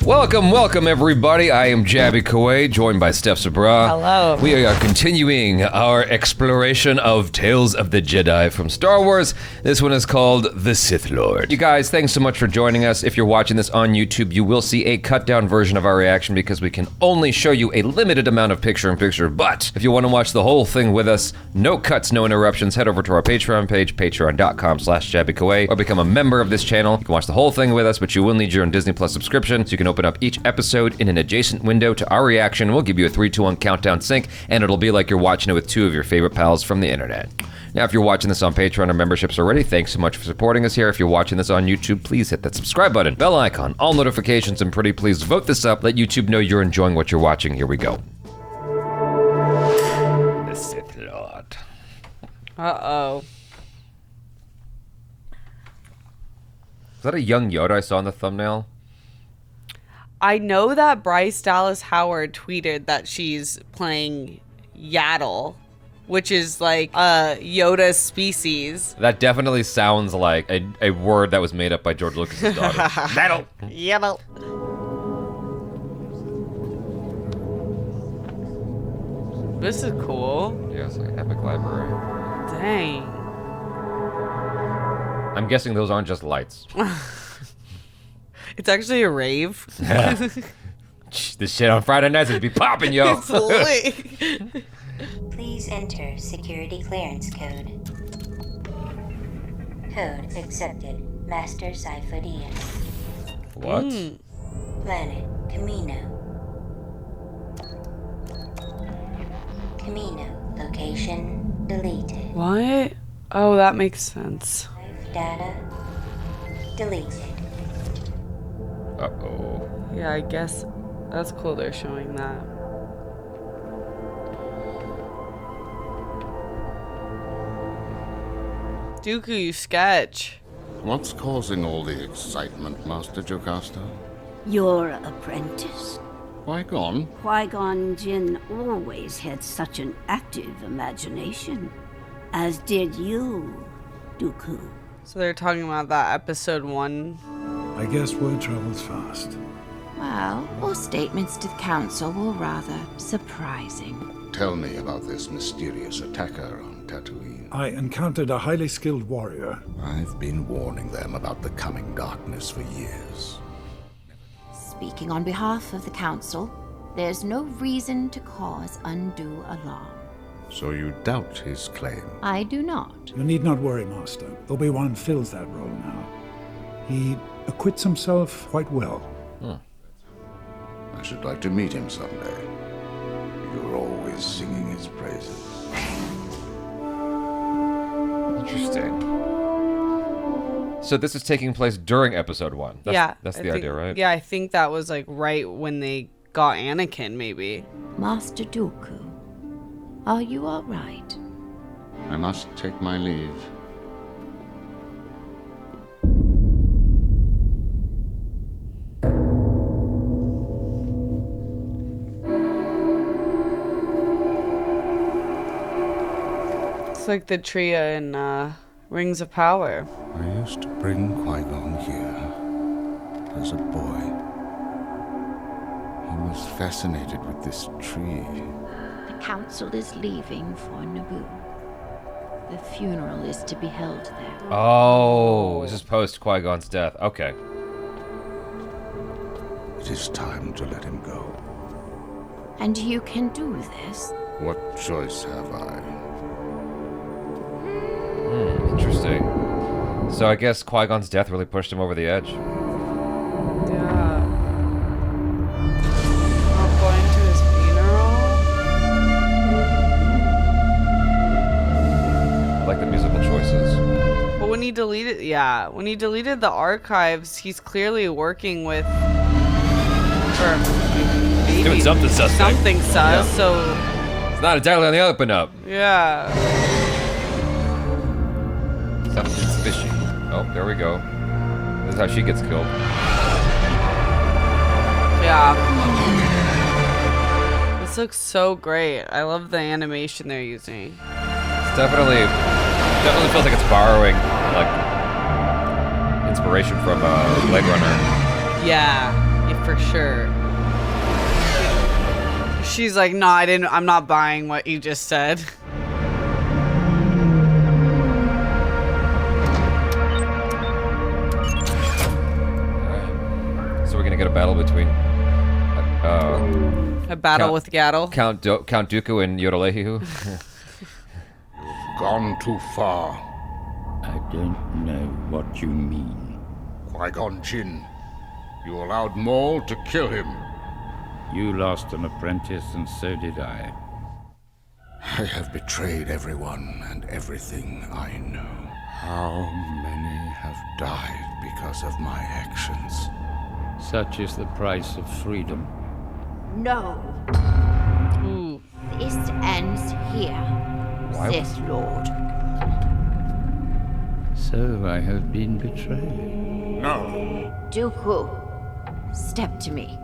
Welcome everybody. I am Jabby Kuwait, joined by Steph SABRAW. Hello. We are continuing our exploration of Tales of the Jedi from Star Wars. This one is called The Sith Lord. You guys, thanks so much for joining us. If you're watching this on YouTube, you will see a cut down version of our reaction because we can only show you a limited amount of picture-in-picture. But if you want to watch the whole thing with us, no cuts, no interruptions, head over to our Patreon page, patreon.com/JabbyKuwait, or become a member of this channel. You can watch the whole thing with us, but you will need your own Disney Plus subscription, so you can open up each episode in an adjacent window to our reaction. We'll give you a 3, 2, 1 countdown sync, and it'll be like you're watching it with two of your favorite pals from the internet. Now, if you're watching this on Patreon or memberships already, thanks so much for supporting us here. If you're watching this on YouTube, please hit that subscribe button, bell icon, all notifications, and pretty please vote this up. Let YouTube know you're enjoying what you're watching. Here we go. The Sith Lord. Uh-oh. Is that a young Yoda I saw in the thumbnail? I know that Bryce Dallas Howard tweeted that she's playing Yaddle, which is like a Yoda species. That definitely sounds like a word that was made up by George Lucas's daughter. Yaddle! Yaddle. This is cool. Yeah, it's like an epic library. Dang. I'm guessing those aren't just lights. It's actually a rave. This shit on Friday nights would be popping, yo. It's lit. Please enter security clearance code. Code accepted. Master Sifo-Dyas. What? Planet Camino. Camino. Location deleted. What? Oh, that makes sense. Life data deleted. Uh-oh. Yeah, I guess that's cool they're showing that. Dooku, you sketch. What's causing all the excitement, Master Jocasta? Your apprentice. Qui-Gon? Qui-Gon Jinn always had such an active imagination. As did you, Dooku. So they're talking about that episode 1. I guess word travels fast. Well, all statements to the council were rather surprising. Tell me about this mysterious attacker on Tatooine. I encountered a highly skilled warrior. I've been warning them about the coming darkness for years. Speaking on behalf of the council, there's no reason to cause undue alarm. So you doubt his claim? I do not. You need not worry, Master. Obi-Wan fills that role now. He acquits himself quite well. I should like to meet him someday. You're always singing his praises. Interesting. So this is taking place during episode 1. That's the idea, right? Yeah, I think that was like right when they got Anakin, maybe. Master Dooku, are you all right? I must take my leave. It's like the trio in Rings of Power. I used to bring Qui-Gon here as a boy. He was fascinated with this tree. The council is leaving for Naboo. The funeral is to be held there. Oh, this is post Qui-Gon's death. Okay. It is time to let him go. And you can do this? What choice have I? Interesting. So I guess Qui-Gon's death really pushed him over the edge. Yeah. Not going to his funeral? I like the musical choices. But when he deleted, when he deleted the archives, he's clearly working with, or maybe Doing something suspect. something sus. Yeah. So It's not entirely on the open up. yeah. Something's fishy. Oh, there we go. This is how she gets killed. Yeah. This looks so great. I love the animation they're using. It's definitely feels like it's borrowing like inspiration from Blade Runner. Yeah. Yeah, for sure. She's like, no, I'm not buying what you just said. So we're gonna get a battle between A battle with Yaddle. Count Dooku and Yodelehihu. Gone too far. I don't know what you mean. Qui-Gon Jinn, you allowed Maul to kill him. You lost an apprentice, and so did I. I have betrayed everyone and everything I know. How many have died because of my actions? Such is the price of freedom. No. Ooh. This ends here, Sith Lord. So I have been betrayed. No. Dooku, step to me.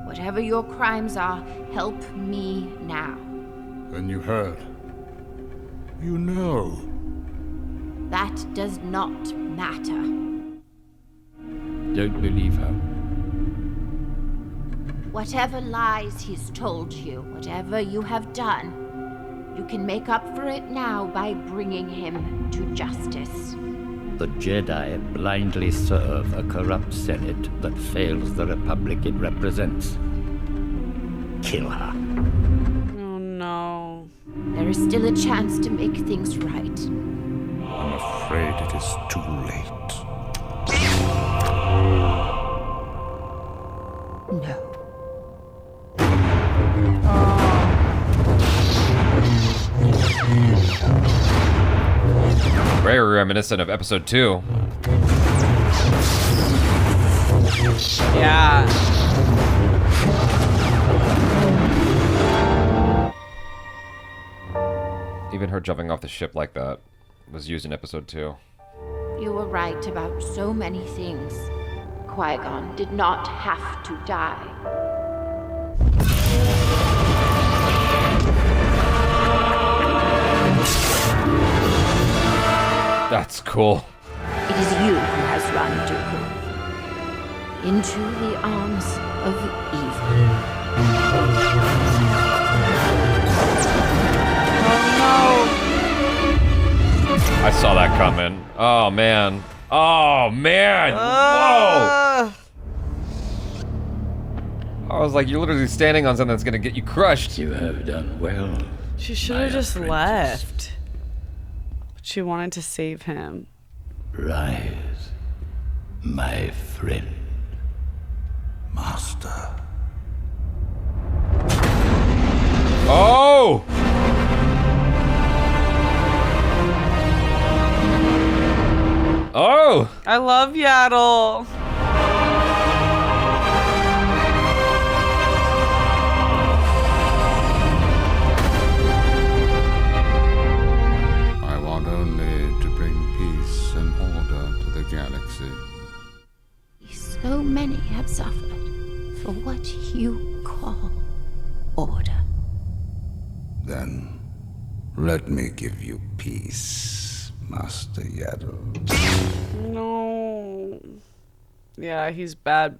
Whatever your crimes are, help me now. Then you heard. You know. That does not matter. Don't believe her. Whatever lies he's told you, whatever you have done, you can make up for it now by bringing him to justice. The Jedi blindly serve a corrupt Senate that fails the Republic it represents. Kill her. Oh no. There is still a chance to make things right. I'm afraid it is too late. No. Very reminiscent of episode 2. Yeah. Even her jumping off the ship like that was used in episode 2. You were right about so many things. Qui-Gon did not have to die. That's cool. It is you who has run Dooku into the arms of evil. I saw that coming. Oh man. Oh man. Whoa. I was like, you're literally standing on something that's gonna get you crushed. You have done well. She should my have just apprentice. left. But she wanted to save him. Rise, my friend. Master. Oh! Oh! I love Yaddle. I want only to bring peace and order to the galaxy. So many have suffered for what you call order. Then, let me give you peace, Master Yaddle. No. Yeah, he's bad.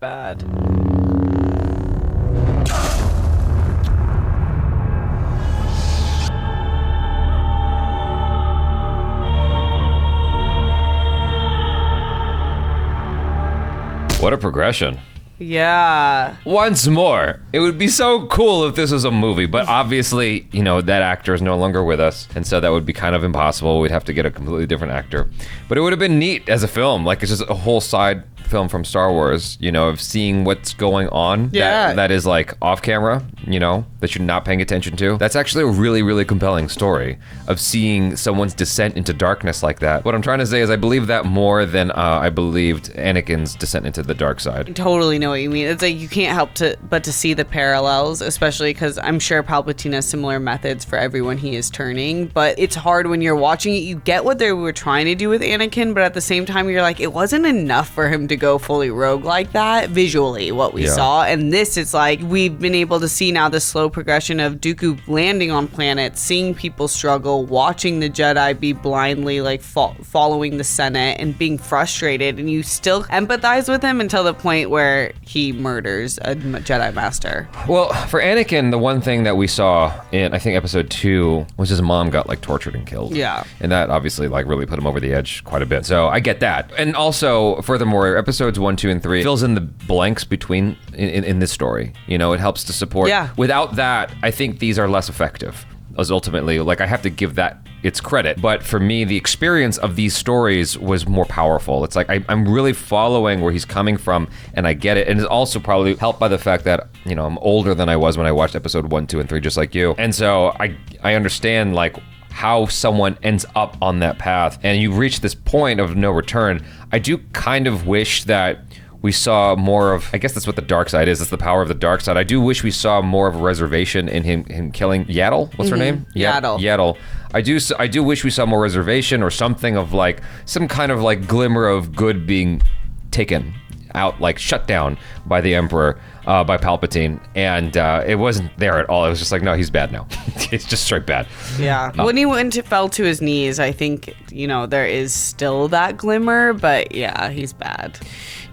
What a progression. Yeah. Once more, it would be so cool if this was a movie, but obviously, you know, that actor is no longer with us, and so that would be kind of impossible. We'd have to get a completely different actor. But it would have been neat as a film. Like, it's just a whole side film from Star Wars, you know, of seeing what's going on. Yeah. That is like off camera, you know, that you're not paying attention to. That's actually a really, really compelling story of seeing someone's descent into darkness like that. What I'm trying to say is I believe that more than I believed Anakin's descent into the dark side. Totally know what you mean. It's like you can't help but to see the parallels, especially because I'm sure Palpatine has similar methods for everyone he is turning, but it's hard when you're watching it. You get what they were trying to do with Anakin, but at the same time you're like, it wasn't enough for him to to go fully rogue like that visually, what we saw. And this is like, we've been able to see now the slow progression of Dooku landing on planets, seeing people struggle, watching the Jedi be blindly like following the Senate and being frustrated, and you still empathize with him until the point where he murders a Jedi Master. Well, for Anakin, the one thing that we saw in, I think, episode 2 was his mom got like tortured and killed. Yeah. And that obviously like really put him over the edge quite a bit. So I get that. And also, furthermore, episodes 1, 2, and 3 fills in the blanks between in this story. You know, it helps to support. Yeah. Without that, I think these are less effective. As ultimately, like, I have to give that its credit. But for me, the experience of these stories was more powerful. It's like I'm really following where he's coming from, and I get it. And it's also probably helped by the fact that, you know, I'm older than I was when I watched episode 1, 2, and 3, just like you. And so I understand, like, how someone ends up on that path. And you reach this point of no return. I do kind of wish that we saw more of, I guess that's what the dark side is. It's the power of the dark side. I do wish we saw more of a reservation in him killing Yaddle. What's her name? Yaddle. Yaddle. I do wish we saw more reservation or something of like some kind of like glimmer of good being taken out, like shut down by the Emperor, by Palpatine, and it wasn't there at all. It was just like, no, he's bad now. It's just straight bad. Yeah. When he fell to his knees, I think, you know, there is still that glimmer, but yeah, he's bad.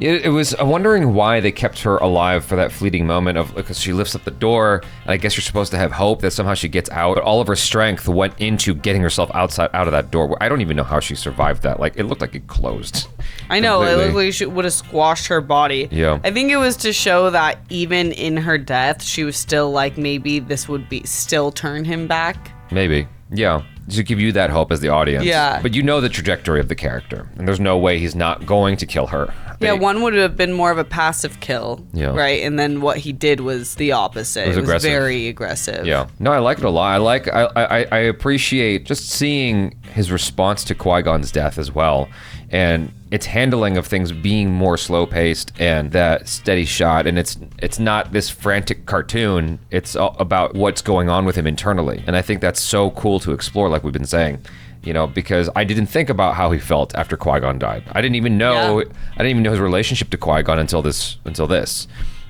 It was, I'm wondering why they kept her alive for that fleeting moment of, because she lifts up the door, and I guess you're supposed to have hope that somehow she gets out, but all of her strength went into getting herself out of that door. I don't even know how she survived that. Like, it looked like it closed. I know, completely. it looked like she would have squashed her body. Yeah. I think it was to show that even in her death, she was still like, maybe this would be still turn him back. Maybe, yeah. To give you that hope as the audience. Yeah. But you know the trajectory of the character, and there's no way he's not going to kill her. Yeah, one would have been more of a passive kill, right? And then what he did was the opposite. It was aggressive. Very aggressive. Yeah. No, I like it a lot. I appreciate just seeing his response to Qui-Gon's death as well. And its handling of things being more slow-paced and that steady shot. And it's not this frantic cartoon. It's all about what's going on with him internally. And I think that's so cool to explore, like we've been saying. You know, because I didn't think about how he felt after Qui-Gon died. I didn't even know his relationship to Qui-Gon until this.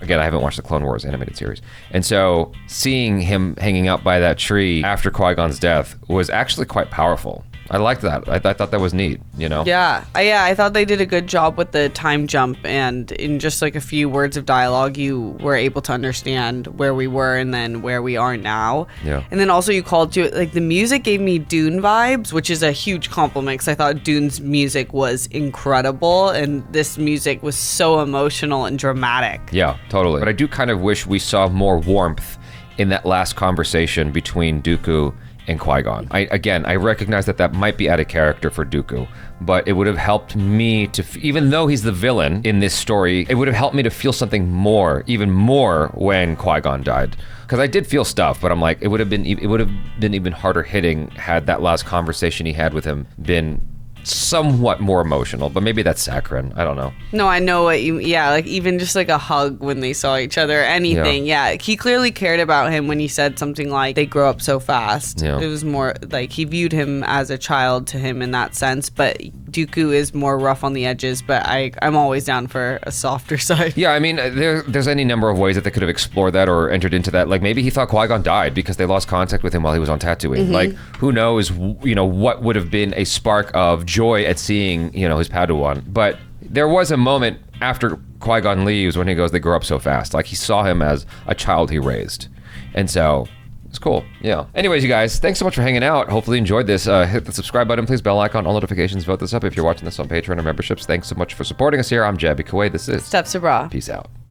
Again, I haven't watched the Clone Wars animated series. And so seeing him hanging out by that tree after Qui-Gon's death was actually quite powerful. I liked that. I thought that was neat, you know? Yeah. I thought they did a good job with the time jump, and in just like a few words of dialogue, you were able to understand where we were and then where we are now. Yeah. And then also you called to it, like the music gave me Dune vibes, which is a huge compliment because I thought Dune's music was incredible, and this music was so emotional and dramatic. Yeah, totally. But I do kind of wish we saw more warmth in that last conversation between Dooku and Qui-Gon. I recognize that might be out of character for Dooku, but it would have helped me to, even though he's the villain in this story, it would have helped me to feel something more, even more, when Qui-Gon died. Because I did feel stuff, but I'm like, it would have been even harder hitting had that last conversation he had with him been somewhat more emotional, but maybe that's saccharine. I don't know. No, I know what you, like even just like a hug when they saw each other, anything. Yeah. He clearly cared about him when he said something like they grow up so fast. Yeah. It was more like he viewed him as a child to him in that sense, but Dooku is more rough on the edges, but I'm always down for a softer side. Yeah, I mean, there's any number of ways that they could have explored that or entered into that. Like maybe he thought Qui-Gon died because they lost contact with him while he was on Tatooine. Mm-hmm. Like who knows, you know, what would have been a spark of joy at seeing, you know, his Padawan. But there was a moment after Qui-Gon leaves when he goes, they grow up so fast. Like he saw him as a child he raised. And so it's cool. Yeah. Anyways, you guys, thanks so much for hanging out. Hopefully you enjoyed this. Hit the subscribe button, please. Bell icon, all notifications. Vote this up if you're watching this on Patreon or memberships. Thanks so much for supporting us here. I'm Jabby Kuwait. This is Steph SABRAW. Peace out.